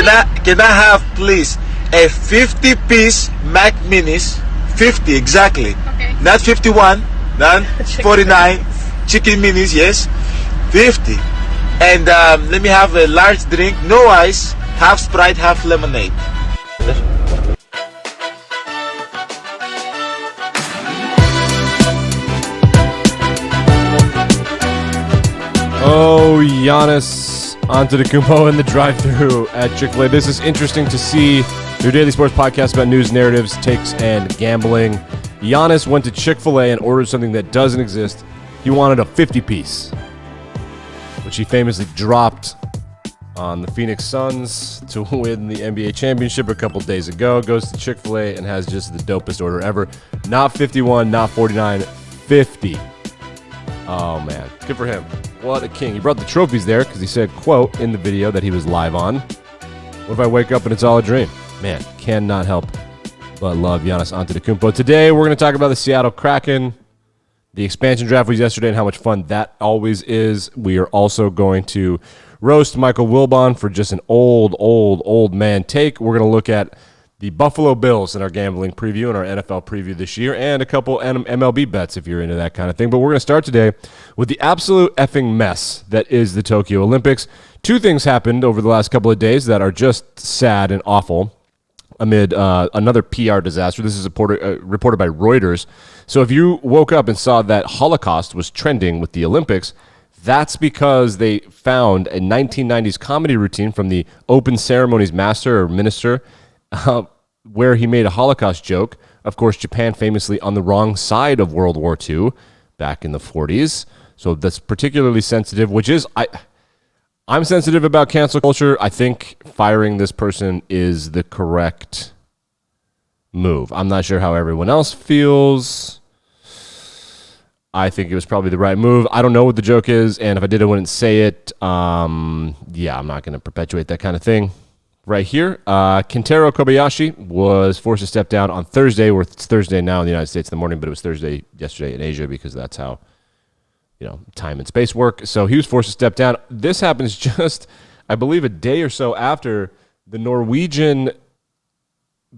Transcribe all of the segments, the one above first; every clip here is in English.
can I have please a 50-piece Mac Minis, 50 exactly, Okay. not 51, not 49 chicken minis, yes, 50, and let me have a large drink, no ice, half Sprite, half lemonade. Oh, Giannis Antetokounmpo in the drive-thru at Chick-fil-A. This is interesting to see. Your daily sports podcast about news, narratives, takes, and gambling. Giannis went to Chick-fil-A and ordered something that doesn't exist. He wanted a 50-piece, which he famously dropped on the Phoenix Suns to win the NBA championship a couple days ago. Goes to Chick-fil-A and has just the dopest order ever. Not 51, not 49, 50. Oh, man. Good for him. What a king. He brought the trophies there because he said, quote, in the video that he was live on, "What if I wake up and it's all a dream?" Man, cannot help but love Giannis Antetokounmpo. Today, we're going to talk about the Seattle Kraken. The expansion draft was yesterday and how much fun that always is. We are also going to roast Michael Wilbon for just an old man take. We're going to look at the Buffalo Bills in our gambling preview and our NFL preview this year, and a couple MLB bets if you're into that kind of thing. But we're going to start today with the absolute effing mess that is the Tokyo Olympics. Two things happened over the last couple of days that are just sad and awful amid another PR disaster. This is reported by Reuters. So if you woke up and saw that Holocaust was trending with the Olympics, that's because they found a 1990s comedy routine from the open ceremonies master or minister where he made a Holocaust joke. Of course, Japan famously on the wrong side of World War II back in the 40s. So that's particularly sensitive, which is, I'm sensitive about cancel culture. I think firing this person is the correct move. I'm not sure how everyone else feels. I think it was probably the right move. I don't know what the joke is, and if I did, I wouldn't say it. I'm not going to perpetuate that kind of thing. Right here, Kentaro Kobayashi was forced to step down on Thursday, where it's Thursday now in the United States in the morning, but it was Thursday yesterday in Asia because that's how, time and space work. So he was forced to step down. This happens just, I believe, a day or so after the Norwegian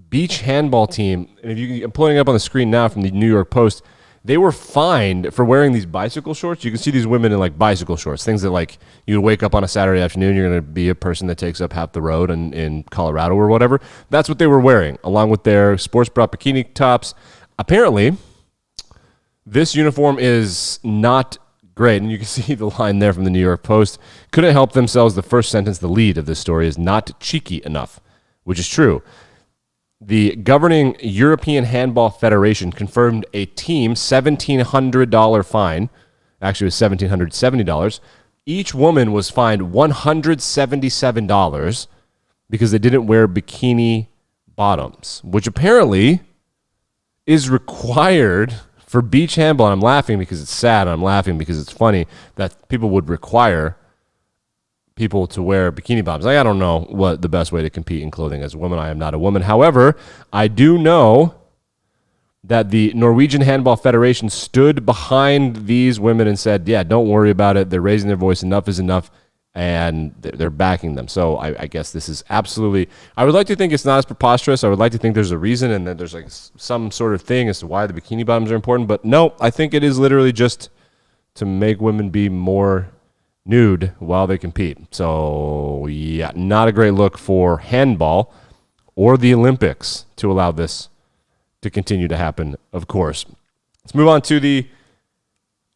beach handball team, and I'm pulling it up on the screen now from the New York Post, they were fined for wearing these bicycle shorts. You can see these women in like bicycle shorts, things that you would wake up on a Saturday afternoon, you're going to be a person that takes up half the road in Colorado or whatever. That's what they were wearing, along with their sports bra bikini tops. Apparently, this uniform is not great, and you can see the line there from the New York Post. Couldn't help themselves. The first sentence, the lead of this story, is not cheeky enough, which is true. The governing European Handball Federation confirmed a team $1,700 fine. Actually, it was $1,770. Each woman was fined $177 because they didn't wear bikini bottoms, which apparently is required for beach handball. And I'm laughing because it's sad, and I'm laughing because it's funny that people would require people to wear bikini bottoms. I don't know what the best way to compete in clothing as a woman. I am not a woman. However, I do know that the Norwegian Handball Federation stood behind these women and said, yeah, don't worry about it. They're raising their voice. Enough is enough. And they're backing them. So I guess this is absolutely, I would like to think it's not as preposterous. I would like to think there's a reason and that there's some sort of thing as to why the bikini bottoms are important. But no, I think it is literally just to make women be more nude while they compete. So, yeah, not a great look for handball or the Olympics to allow this to continue to happen, of course. Let's move on to the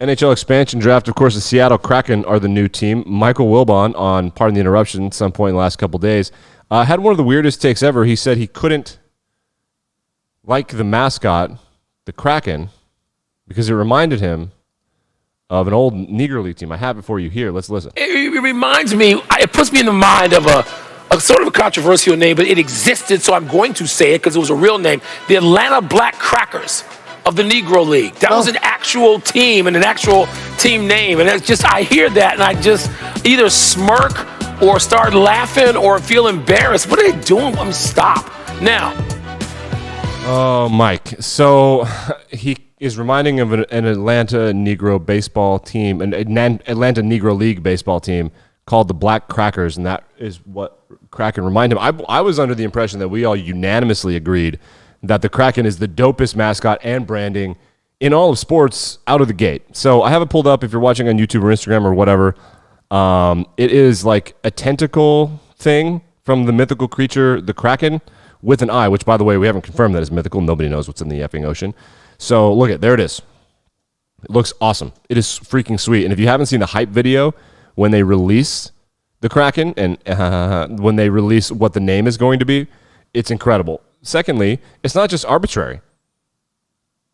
NHL expansion draft. Of course, the Seattle Kraken are the new team. Michael Wilbon, on pardon the interruption, at some point in the last couple days, had one of the weirdest takes ever. He said he couldn't like the mascot, the Kraken, because it reminded him of an old Negro League team. I have it for you here. Let's listen. It reminds me, it puts me in the mind of a sort of a controversial name, but it existed, so I'm going to say it because it was a real name. The Atlanta Black Crackers of the Negro League. That was an actual team and an actual team name. And it's just, I hear that and I just either smirk or start laughing or feel embarrassed. What are they doing? Stop. Now. Oh, Mike. So he is reminding of an Atlanta Negro baseball team, an Atlanta Negro League baseball team called the Black Crackers, and that is what Kraken remind him. I was under the impression that we all unanimously agreed that the Kraken is the dopest mascot and branding in all of sports out of the gate. So I have it pulled up if you're watching on YouTube or Instagram or whatever. It is like a tentacle thing from the mythical creature, the Kraken, with an eye, which, by the way, we haven't confirmed that is mythical. Nobody knows what's in the effing ocean. So look at, there it is. It looks awesome. It is freaking sweet. And if you haven't seen the hype video when they release the Kraken and when they release what the name is going to be, it's incredible. Secondly, it's not just arbitrary.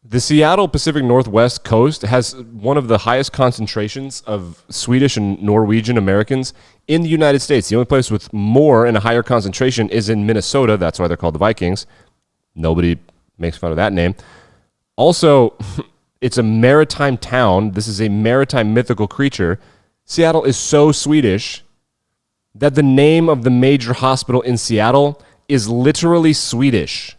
The Seattle Pacific Northwest coast has one of the highest concentrations of Swedish and Norwegian Americans in the United States. The only place with more and a higher concentration is in Minnesota. That's why they're called the Vikings. Nobody makes fun of that name. Also, it's a maritime town. This is a maritime mythical creature. Seattle is so Swedish that the name of the major hospital in Seattle is literally Swedish.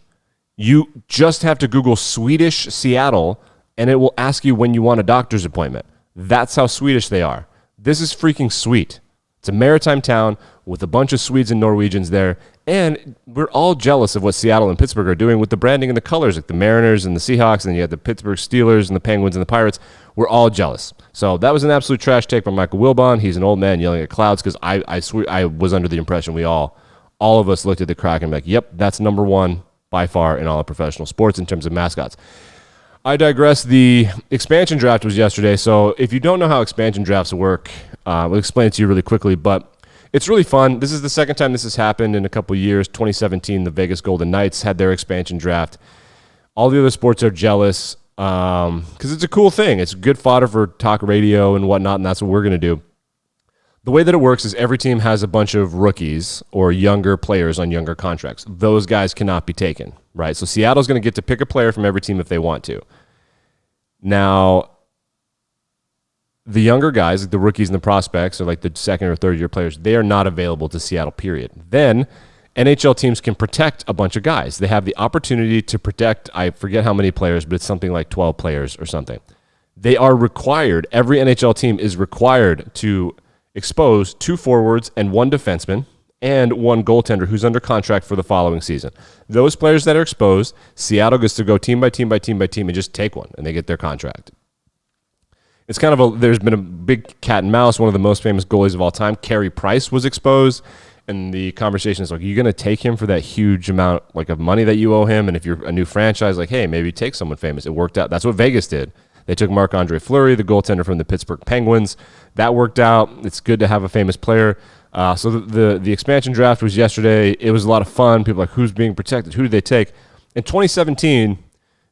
You just have to Google Swedish Seattle, and it will ask you when you want a doctor's appointment. That's how Swedish they are. This is freaking sweet. It's a maritime town with a bunch of Swedes and Norwegians there, and we're all jealous of what Seattle and Pittsburgh are doing with the branding and the colors, like the Mariners and the Seahawks, and then you have the Pittsburgh Steelers and the Penguins and the Pirates. We're all jealous. So that was an absolute trash take by Michael Wilbon. He's an old man yelling at clouds because I swear I was under the impression all of us looked at the Kraken like, yep, that's number one by far in all of professional sports in terms of mascots. I digress. The expansion draft was yesterday, so if you don't know how expansion drafts work, I'll explain it to you really quickly, but it's really fun. This is the second time this has happened in a couple years. 2017, the Vegas Golden Knights had their expansion draft. All the other sports are jealous because it's a cool thing. It's good fodder for talk radio and whatnot, and that's what we're going to do. The way that it works is every team has a bunch of rookies or younger players on younger contracts. Those guys cannot be taken, right? So Seattle's going to get to pick a player from every team if they want to. Now, the younger guys, like the rookies and the prospects, or like the second or third year players, they are not available to Seattle, period. Then NHL teams can protect a bunch of guys. They have the opportunity to protect, I forget how many players, but it's something like 12 players or something. They are required, every NHL team is required to expose 2 forwards and 1 defenseman and 1 goaltender who's under contract for the following season. Those players that are exposed, Seattle gets to go team by team by team by team and just take one, and they get their contract. It's kind of there's been a big cat and mouse. One of the most famous goalies of all time, Carey Price, was exposed, and the conversation is like, are you going to take him for that huge amount of money that you owe him? And if you're a new franchise, like, hey, maybe take someone famous. It worked out. That's what Vegas did. They took Marc-Andre Fleury, the goaltender from the Pittsburgh Penguins. That worked out. It's good to have a famous player. So the expansion draft was yesterday. It was a lot of fun. People were like, who's being protected? Who did they take? In 2017,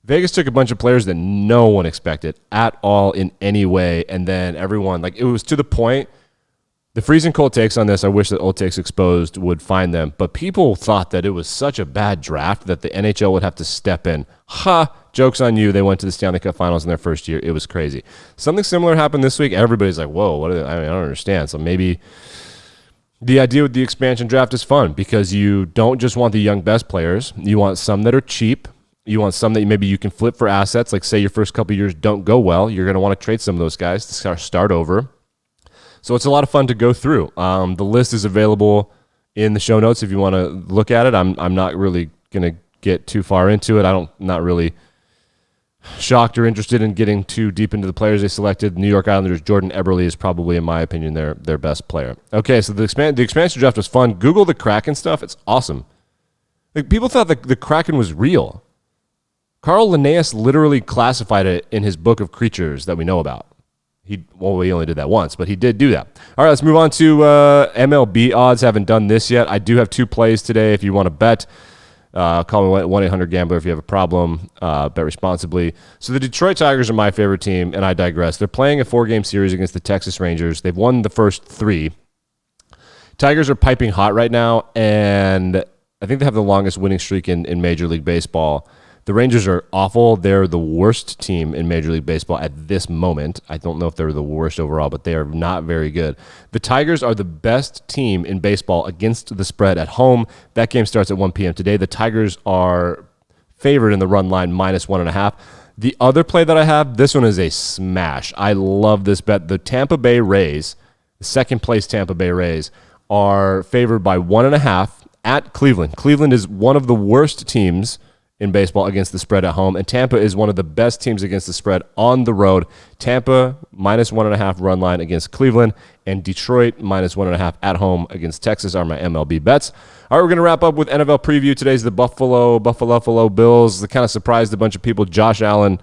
Vegas took a bunch of players that no one expected at all in any way. And then everyone, it was to the point, the freezing cold takes on this, I wish that Old Takes Exposed would find them. But people thought that it was such a bad draft that the NHL would have to step in. Joke's on you. They went to the Stanley Cup Finals in their first year. It was crazy. Something similar happened this week. Everybody's like, whoa, what are they? I don't understand. So maybe the idea with the expansion draft is fun because you don't just want the young best players. You want some that are cheap. You want some that maybe you can flip for assets. Like say your first couple of years don't go well. You're going to want to trade some of those guys to start over. So it's a lot of fun to go through. The list is available in the show notes if you want to look at it. I'm not really going to get too far into it. Not really shocked or interested in getting too deep into the players they selected. New York Islanders, Jordan Eberle is probably, in my opinion, their best player. Okay, so the expansion draft was fun. Google the Kraken stuff. It's awesome. People thought the Kraken was real. Carl Linnaeus literally classified it in his book of creatures that we know about. He only did that once, but he did do that. All right, let's move on to MLB odds. Haven't done this yet. I do have 2 plays today if you want to bet. Call me 1-800-GAMBLER if you have a problem. Bet responsibly. So the Detroit Tigers are my favorite team, and I digress. They're playing a 4-game series against the Texas Rangers. They've won the first 3. Tigers are piping hot right now, and I think they have the longest winning streak in Major League Baseball. The Rangers are awful. They're the worst team in Major League Baseball at this moment. I don't know if they're the worst overall, but they are not very good. The Tigers are the best team in baseball against the spread at home. That game starts at 1 p.m. today. The Tigers are favored in the run line, -1.5. The other play that I have, this one is a smash. I love this bet. The Tampa Bay Rays the second place Tampa Bay Rays, are favored by 1.5 at Cleveland. Cleveland is one of the worst teams in baseball against the spread at home, and Tampa is one of the best teams against the spread on the road. Tampa minus 1.5 run line against Cleveland, and Detroit minus 1.5 at home against Texas are my MLB bets. All right, we're going to wrap up with NFL preview. Today's the Buffalo Bills. That kind of surprised a bunch of people. Josh Allen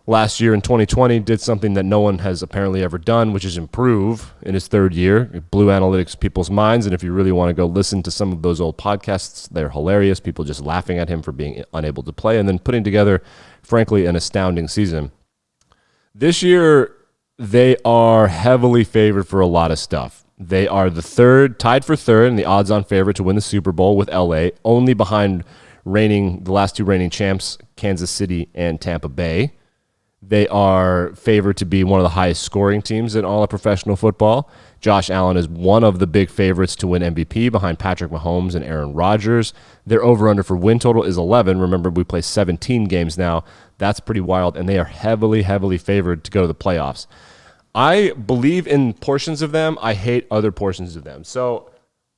last year in 2020 did something that no one has apparently ever done, which is improve in his third year. It blew analytics people's minds, and if you really want to go listen to some of those old podcasts, they're hilarious. People just laughing at him for being unable to play and then putting together, frankly, an astounding season. This year, they are heavily favored for a lot of stuff. They are tied for third, and the odds-on favorite to win the Super Bowl with LA, only behind the last two reigning champs, Kansas City and Tampa Bay. They are favored to be one of the highest scoring teams in all of professional football. Josh Allen is one of the big favorites to win MVP behind Patrick Mahomes and Aaron Rodgers. Their over-under for win total is 11. Remember, we play 17 games now. That's pretty wild, and they are heavily, heavily favored to go to the playoffs. I believe in portions of them. I hate other portions of them. So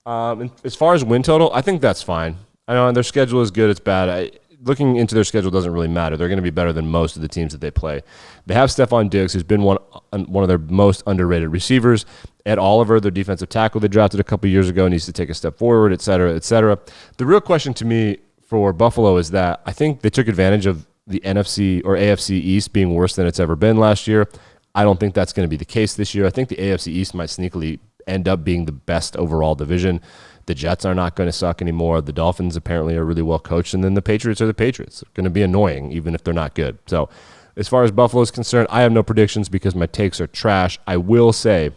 as far as win total, I think that's fine. I know their schedule is good. It's bad. Looking into their schedule doesn't really matter. They're going to be better than most of the teams that they play. They have Stephon Diggs, who's been one of their most underrated receivers. Ed Oliver, their defensive tackle they drafted a couple years ago, needs to take a step forward, et cetera, et cetera. The real question to me for Buffalo is that I think they took advantage of the NFC or AFC East being worse than it's ever been last year. I don't think that's going to be the case this year. I think the AFC East might sneakily end up being the best overall division. The Jets are not going to suck anymore. The Dolphins apparently are really well coached. And then the Patriots are the Patriots. They're going to be annoying, even if they're not good. So as far as Buffalo is concerned, I have no predictions because my takes are trash. I will say,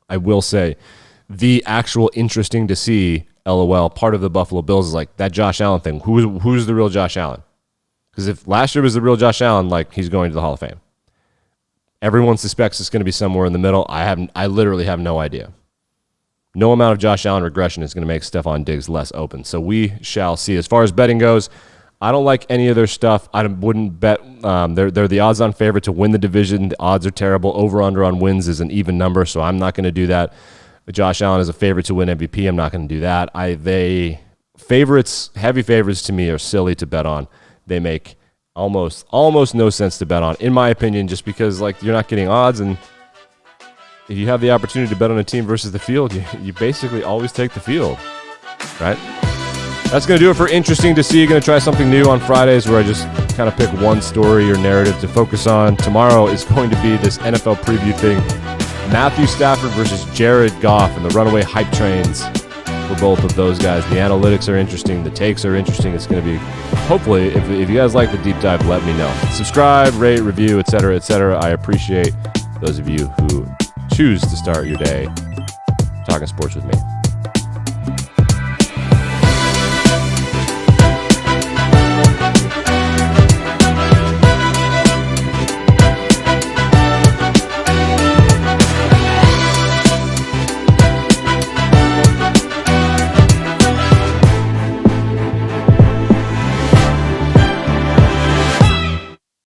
the actual interesting to see, LOL, part of the Buffalo Bills is like that Josh Allen thing. Who's the real Josh Allen? Because if last year was the real Josh Allen, like he's going to the Hall of Fame. Everyone suspects it's going to be somewhere in the middle. I literally have no idea. No amount of Josh Allen regression is going to make Stephon Diggs less open. So we shall see. As far as betting goes, I don't like any of their stuff. I wouldn't bet. They're the odds-on favorite to win the division. The odds are terrible. Over-under on wins is an even number, so I'm not going to do that. Josh Allen is a favorite to win MVP. I'm not going to do that. Heavy favorites to me are silly to bet on. They make almost no sense to bet on, in my opinion, just because you're not getting odds, and if you have the opportunity to bet on a team versus the field, you basically always take the field, right? That's going to do it for Interesting to See. Going to try something new on Fridays where I just kind of pick one story or narrative to focus on. Tomorrow is going to be this NFL preview thing. Matthew Stafford versus Jared Goff and the runaway hype trains for both of those guys. The analytics are interesting. The takes are interesting. It's going to be, hopefully, if you guys like the deep dive, let me know. Subscribe, rate, review, etc., etc. I appreciate those of you who choose to start your day talking sports with me.